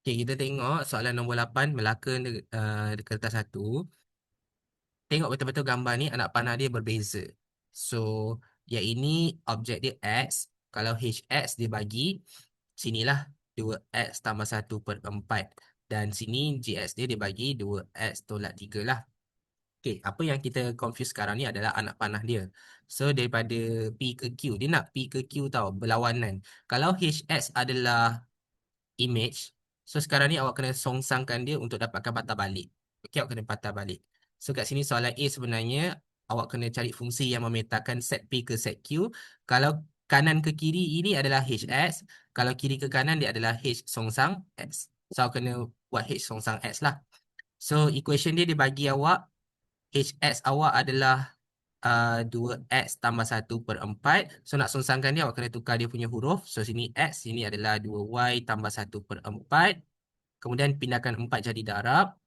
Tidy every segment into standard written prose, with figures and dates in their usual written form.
Okay, kita tengok soalan nombor 8 Melaka di kertas 1. Tengok betul-betul gambar ni anak panah dia berbeza. So, yang ini objek dia X. Kalau HX dia bagi, sinilah 2X tambah 1/4. Dan sini GX dia bagi 2X tolak 3 lah. Okay, apa yang kita confuse sekarang ni adalah anak panah dia. So, daripada P ke Q, dia nak P ke Q tau, berlawanan. Kalau HX adalah image. So sekarang ni awak kena songsangkan dia untuk dapatkan patah balik. Okey, awak kena patah balik. So kat sini soalan A sebenarnya awak kena cari fungsi yang memetakan set P ke set Q. Kalau kanan ke kiri ini adalah HX. Kalau kiri ke kanan dia adalah H songsang X. So awak kena buat H songsang X lah. So equation dia bagi awak HX awak adalah 2X tambah 1/4. So nak songsangkan dia awak kena tukar dia punya huruf. So sini X, sini adalah 2Y tambah 1/4. Kemudian pindahkan 4 jadi darab.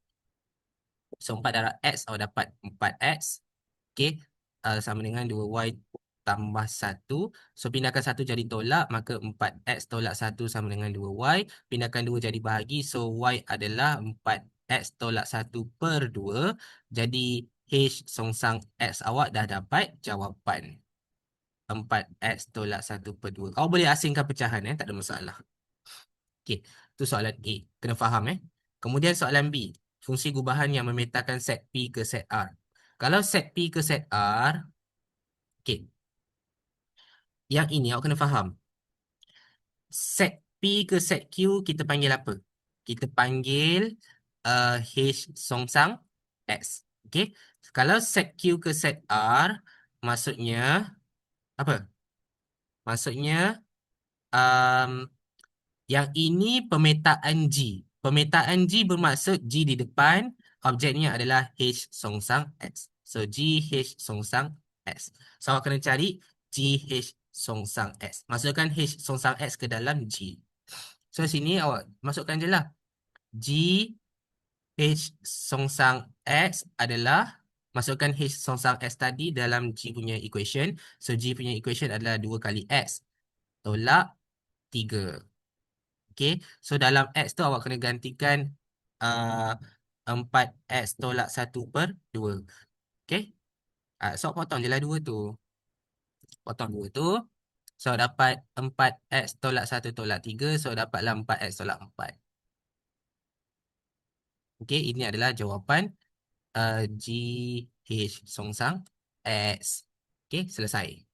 So 4 darab X awak dapat 4X. Okay. Sama dengan 2Y tambah 1. So pindahkan 1 jadi tolak. Maka 4X tolak 1 sama dengan 2Y. Pindahkan 2 jadi bahagi. So Y adalah 4X tolak 1/2. Jadi H songsang X awak dah dapat jawapan 4X tolak 1/2. Awak boleh asingkan pecahan, tak ada masalah. Okey, tu soalan A. Kena faham Kemudian soalan B. Fungsi gubahan yang memetakan set P ke set R. Kalau set P ke set R, okey. Yang ini awak kena faham. Set P ke set Q kita panggil apa? Kita panggil H songsang X. Okey. Kalau set Q ke set R, maksudnya apa? Maksudnya um, yang ini pemetaan G. Pemetaan G bermaksud G di depan, objeknya adalah H songsang X. So, G H songsang X. So, awak kena cari G H songsang X. Masukkan H songsang X ke dalam G. So, sini awak masukkan je lah. G H songsang X adalah, masukkan H songsang X tadi dalam G punya equation. So, G punya equation adalah 2 kali X tolak 3. Okay. So dalam X tu awak kena gantikan uh, 4X tolak 1/2. Okay. So potong je lah 2 tu. Potong 2 tu. So dapat 4X tolak 1 tolak 3. So dapatlah 4X tolak 4. Okay. Ini adalah jawapan GH songsang X. Okay. Selesai.